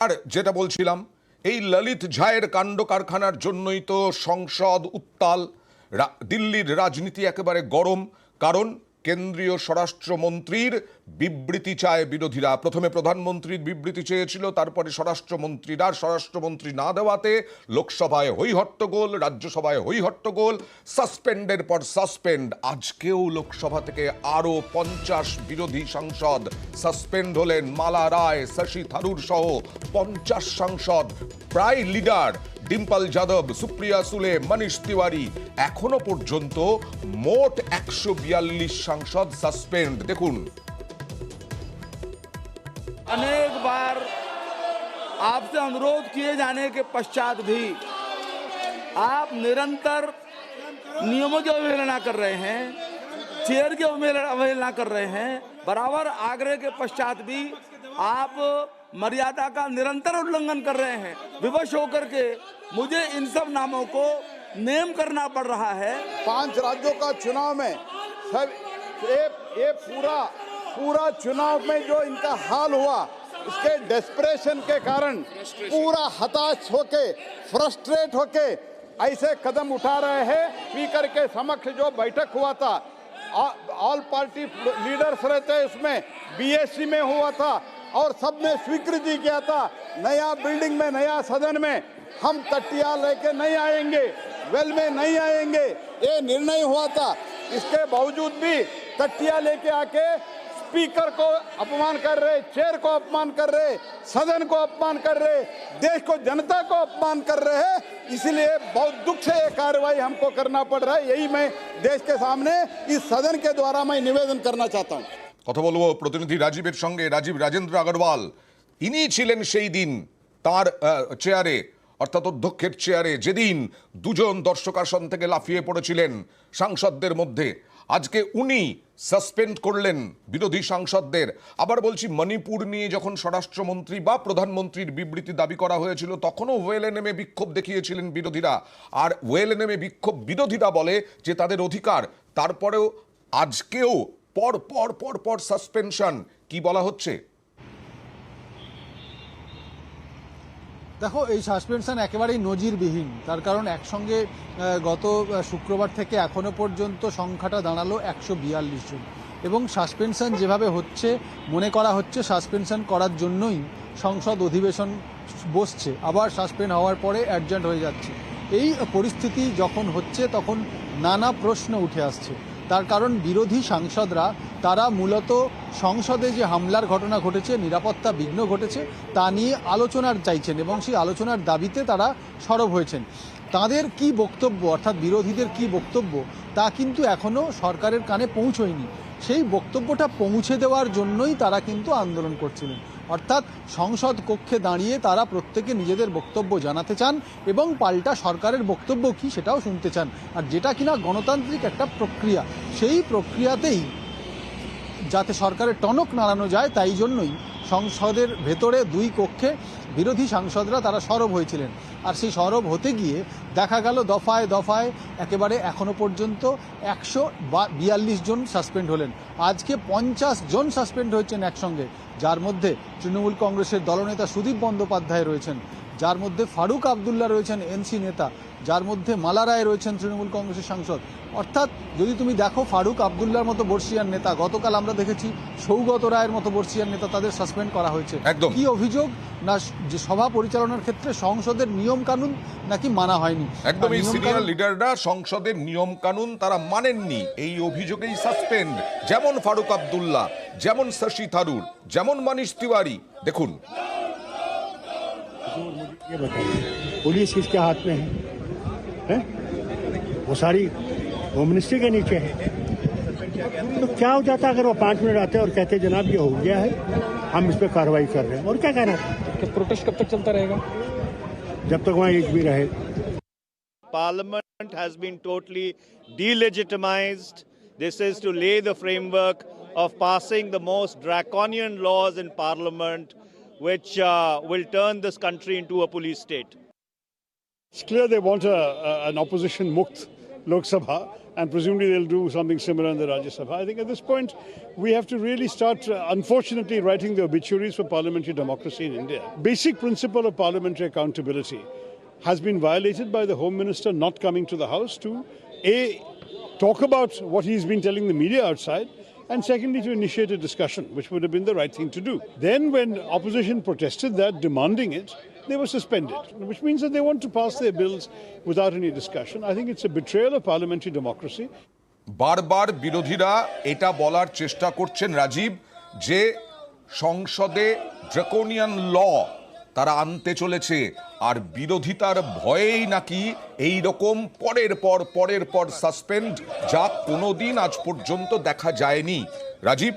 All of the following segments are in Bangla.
আর যেটা বলছিলাম, এই ললিত ঝায়ের কাণ্ড কারখানার জন্যই তো সংসদ উত্তাল, দিল্লির রাজনীতি একেবারে গরম। কারণ কেন্দ্রীয় স্বরাষ্ট্রমন্ত্রীর বিবৃতি চায় বিরোধীরা। প্রথমে প্রধানমন্ত্রীর বিবৃতি চেয়েছিল, তারপরে স্বরাষ্ট্রমন্ত্রীরা। স্বরাষ্ট্রমন্ত্রী না দেওয়াতে লোকসভায় হই হট্টগোল, রাজ্যসভায় হই হট্টগোল, সাসপেন্ডের পর সাসপেন্ড। আজকেও লোকসভা থেকে আরও 50 বিরোধী সাংসদ সাসপেন্ড হলেন। মালা রায়, শশী থারুর সহ 50 সাংসদ, প্রায় লিডার ডিম্পল যাদব, সুপ্রিয়া সুলে, মনীষ তিওয়ারি। এখনো পর্যন্ত মোট 142 সাংসদ সাসপেন্ড। দেখুন, अनेक बार आपसे अनुरोध किए जाने के पश्चात भी आप निरंतर नियमों की अवहेलना कर रहे हैं, चेयर की अवहेलना कर रहे हैं। बराबर आग्रह के पश्चात भी आप मर्यादा का निरंतर उल्लंघन कर रहे हैं। विवश होकर के मुझे इन सब नामों को नेम करना पड़ रहा है। 5 राज्यों का चुनाव में सब ये पूरा चुनाव में जो इनका हाल हुआ, इसके डेस्परेशन के कारण पूरा हताश होके, फ्रस्ट्रेट होके ऐसे कदम उठा रहे हैं। स्पीकर के समक्ष जो बैठक हुआ था, ऑल पार्टी लीडर्स रहते हैं, उसमें बीएससी में हुआ था और सबने स्वीकृति किया था। नया बिल्डिंग में, नया सदन में हम तटिया लेके नहीं आएंगे, वेल में नहीं आएंगे, ये निर्णय हुआ था। इसके बावजूद भी तटिया लेके आके स्पीकर को अपमान कर रहे, चेयर को अपमान कर रहे, सदन को अपमान कर रहे, देश को, जनता को अपमान कर रहे हैं। इसलिए बहुत दुख से ये कार्रवाई हमको करना पड़ रहा है। यही मैं देश के सामने इस सदन के द्वारा मैं निवेदन करना चाहता हूँ। কথা বলবো প্রতিনিধি রাজীবের সঙ্গে। রাজেন্দ্র আগরওয়াল, ইনি ছিলেন সেই দিন তার চেয়ারে, অর্থাৎ অধ্যক্ষের চেয়ারে, যেদিন দুজন দর্শক আসন থেকে লাফিয়ে পড়েছিলেন সাংসদদের মধ্যে। আজকে উনি সাসপেন্ড করলেন বিরোধী সাংসদদের। আবার বলছি, মণিপুর নিয়ে যখন স্বরাষ্ট্রমন্ত্রী বা প্রধানমন্ত্রীর বিবৃতি দাবি করা হয়েছিল, তখনও ওয়েলে নেমে বিক্ষোভ দেখিয়েছিলেন বিরোধীরা। আর ওয়েলে নেমে বিক্ষোভ বিরোধীরা বলে যে তাদের অধিকার। তারপরেও আজকেও পর পর পর পর সাসপেনশন। কি বলা হচ্ছে? দেখো, এই সাসপেনশন একেবারেই নজিরবিহীন। তার কারণ একসঙ্গে গত শুক্রবার থেকে এখনো পর্যন্ত সংখ্যাটা দাঁড়ালো 142 জন। এবং সাসপেনশন যেভাবে হচ্ছে, মনে করা হচ্ছে সাসপেনশন করার জন্যই সংসদ অধিবেশন বসছে, আবার সাসপেন্ড হওয়ার পরে অ্যাডজার্ন হয়ে যাচ্ছে। এই পরিস্থিতি যখন হচ্ছে তখন নানা প্রশ্ন উঠে আসছে। তার কারণ বিরোধী সাংসদরা তারা মূলত সংসদে যে হামলার ঘটনা ঘটেছে, নিরাপত্তা বিঘ্ন ঘটেছে, তা নিয়ে আলোচনার চাইছেন এবং সেই আলোচনার দাবিতে তারা সরব হয়েছেন। তাদের কি বক্তব্য, অর্থাৎ বিরোধীদের কি বক্তব্য, তা কিন্তু এখনও সরকারের কানে পৌঁছয়নি। সেই বক্তব্যটা পৌঁছে দেওয়ার জন্যই তারা কিন্তু আন্দোলন করছিলেন। অর্থাৎ সংসদ কক্ষে দাঁড়িয়ে তারা প্রত্যেকে নিজেদের বক্তব্য জানাতে চান এবং পাল্টা সরকারের বক্তব্য কি সেটাও শুনতে চান। আর যেটা কিনা গণতান্ত্রিক একটা প্রক্রিয়া, সেই প্রক্রিয়াতেই যাতে সরকারের টনক নাড়ানো যায়, তাই জন্যই সংসদের ভেতরে 2 কক্ষে বিরোধী সাংসদরা তারা সরব হয়েছিলেন। আর সেই সরব হতে গিয়ে দেখা গেল দফায় দফায় একেবারে এখনো পর্যন্ত 142 জন সাসপেন্ড হলেন। আজকে 50 জন সাসপেন্ড হয়েছেন একসঙ্গে, যার মধ্যে তৃণমূল কংগ্রেসের দলনেতা সুদীপ বন্দ্যোপাধ্যায় রয়েছেন, যার মধ্যে ফারুক আবদুল্লাহ রয়েছেন এনসি নেতা, যার মধ্যে মালা রায় রয়েছেন তৃণমূল কংগ্রেসের সাংসদ। অর্থাৎ যদি তুমি দেখো, ফারুক আবদুল্লাহর মতো বর্ষিয়ান নেতা, গতকাল আমরা দেখেছি সৌগত রায়ের মতো বর্ষিয়ান নেতা, তাদের সাসপেন্ড করা হয়েছে। কি অভিযোগ? না যে সভা পরিচালনার ক্ষেত্রে সংসদের নিয়ম কানুন নাকি মানা হয়নি। একদম সিনিয়র লিডাররা সংসদের নিয়ম কানুন তারা মানেননি, এই অভিযোগেই সাসপেন্ড। যেমন ফারুক আবদুল্লাহ, যেমন শশী থারুর, যেমন মনীষ তিওয়ারি। দেখুন, पुलिस किसके हाथ में है? वो सारी होम मिनिस्ट्री के नीचे है। तो क्या हो जाता अगर वो 5 मिनट आते और कहते जनाब ये हो गया है, हम इस पर कार्रवाई कर रहे हैं, और क्या कहना था? प्रोटेस्ट कब तक चलता रहेगा? जब तक वहाँ एक भी रहे। Parliament has been totally delegitimized. This is to lay the framework of passing the most draconian laws in Parliament, which will turn this country into a police state. It's clear they want an opposition mukt Lok Sabha, and presumably they'll do something similar in the Rajya Sabha. I think at this point we have to really start, unfortunately, writing the obituaries for parliamentary democracy in India. Basic principle of parliamentary accountability has been violated by the Home Minister not coming to the House to talk about what he's been telling the media outside, and secondly to initiate a discussion, which would have been the right thing to do. Then when opposition protested that, demanding it, they were suspended, which means that they want to pass their bills without any discussion. I think it's a betrayal of parliamentary democracy. বারবার বিরোধীরা এটা বলার চেষ্টা করছেন রাজীব যে সংসদে ড্রাকোনিয়ান ল তারা আনতে চলেছে, আর বিরোধিতার ভয়েই নাকি এই রকম পরের পর সাসপেন্ড, যা কোনোদিন আজ পর্যন্ত দেখা যায়নি। রাজীব,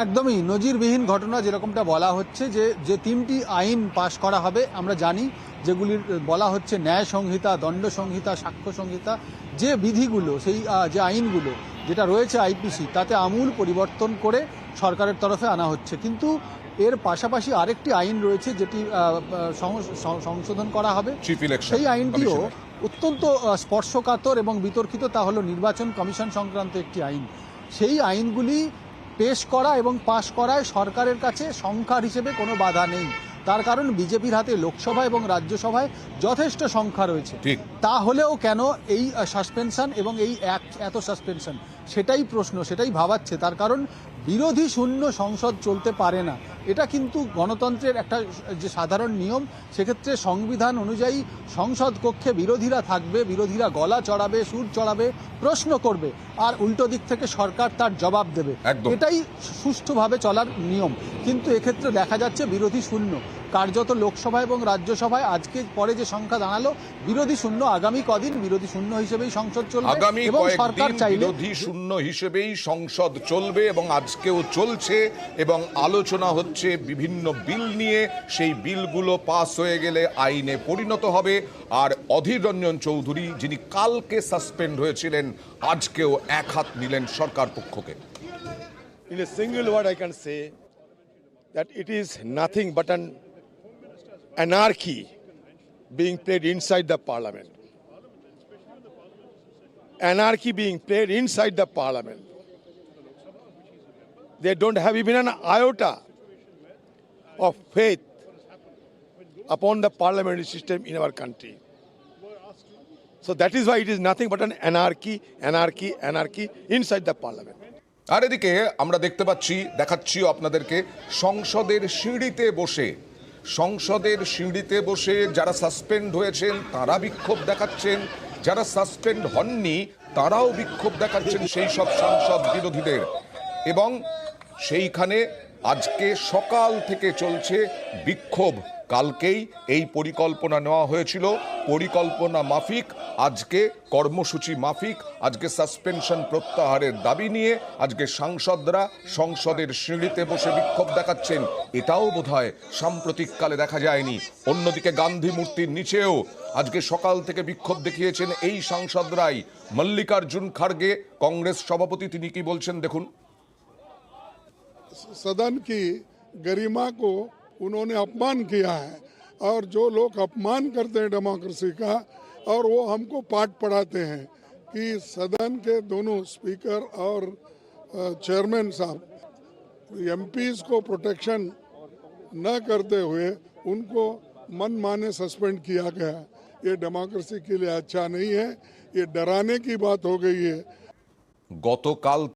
একদমই নজিরবিহীন ঘটনা। যেরকমটা বলা হচ্ছে যে তিনটি আইন পাশ করা হবে, আমরা জানি যেগুলির বলা হচ্ছে ন্যায় সংহিতা, দণ্ড সংহিতা, সাক্ষ্য সংহিতা, যে বিধিগুলো, সেই যে আইনগুলো যেটা রয়েছে আইপিসি, তাতে আমূল পরিবর্তন করে সরকারের তরফে আনা হচ্ছে। কিন্তু এর পাশাপাশি আরেকটি আইন রয়েছে যেটি সংশোধন করা হবে, সেই আইনটিও অত্যন্ত স্পর্শকাতর এবং বিতর্কিত। তা হলো নির্বাচন কমিশন সংক্রান্ত একটি আইন। সেই আইনগুলি পেশ করা এবং পাশ করায় সরকারের কাছে সংখ্যার হিসেবে কোনো বাধা নেই। তার কারণ বিজেপির হাতে লোকসভা এবং রাজ্যসভায় যথেষ্ট সংখ্যা রয়েছে। তাহলেও কেন এই সাসপেনশন এবং এই এত সাসপেনশন, সেটাই প্রশ্ন, সেটাই ভাবাচ্ছে। তার কারণ বিরোধী শূন্য সংসদ চলতে পারে না। এটা কিন্তু গণতন্ত্রের একটা যে সাধারণ নিয়ম, সেক্ষেত্রে সংবিধান অনুযায়ী সংসদ কক্ষে বিরোধীরা থাকবে, বিরোধীরা গলা চড়াবে, সুর চড়াবে, প্রশ্ন করবে, আর উল্টো দিক থেকে সরকার তার জবাব দেবে। এটাই সুষ্ঠুভাবে চলার নিয়ম। কিন্তু এক্ষেত্রে দেখা যাচ্ছে বিরোধী শূন্য। কার্যত লোকসভা এবং রাজ্যসভায় আজকে পরে যে সংখ্যা দাঁড়ালো বিরোধী শূন্য, আগামী কদিন বিরোধী শূন্য হিসেবেই সংসদ চলবে, এবং সরকার চাইলে বিরোধী শূন্য হিসেবেই সংসদ চলবে, এবং আজকেও চলছে, এবং আলোচনা হচ্ছে বিভিন্ন বিল নিয়ে। সেই বিলগুলো পাস হয়ে গেলে আইনে পরিণত হবে। আর অধীর রঞ্জন চৌধুরী, যিনি কালকে সাসপেন্ড হয়েছিলেন, আজকেও এক হাত নিলেন সরকার পক্ষকে। In a single word, I can say that it is nothing but an anarchy being played inside the parliament. Anarchy being played inside the parliament. They don't have even an iota of faith upon the parliamentary system in our country. So that is why it is nothing but an anarchy inside the parliament. আর এদিকে আমরা দেখতে পাচ্ছি, দেখাচ্ছিও আপনাদেরকে, সংসদের সিঁড়িতে বসে যারা সাসপেন্ড হয়েছেন তারা বিক্ষোভ দেখাচ্ছেন, যারা সাসপেন্ড হননি তারাও বিক্ষোভ দেখাচ্ছেন সেই সব সাংসদ বিরোধীদের। এবং সেইখানে আজকে সকাল থেকে চলছে বিক্ষোভ। কালকেই এই পরিকল্পনা নেওয়া হয়েছিল, পরিকল্পনা মাফিক আজকে কর্মসূচি মাফিক আজকে সাসপেনশন প্রত্যাহারের দাবি নিয়ে আজকে সাংসদরা সংসদের সিঁড়িতে বসে বিক্ষোভ দেখাচ্ছেন। এটাও বোধহয় সাম্প্রতিককালে দেখা যায়নি। অন্যদিকে গান্ধী মূর্তির নিচেও আজকে সকাল থেকে বিক্ষোভ দেখিয়েছেন এই সাংসদরাই। মল্লিকার্জুন খাড়গে, কংগ্রেস সভাপতি, তিনি কি বলছেন দেখুন। सदन की गरिमा को उन्होंने अपमान किया है, और जो लोग अपमान करते हैं डेमोक्रेसी का, और वो हमको पाठ पढ़ाते हैं कि सदन के दोनों स्पीकर और चेयरमैन साहब एमपीज को प्रोटेक्शन न करते हुए उनको मन माने सस्पेंड किया गया। ये डेमोक्रेसी के लिए अच्छा नहीं है, ये डराने की बात हो गई है। গতকাল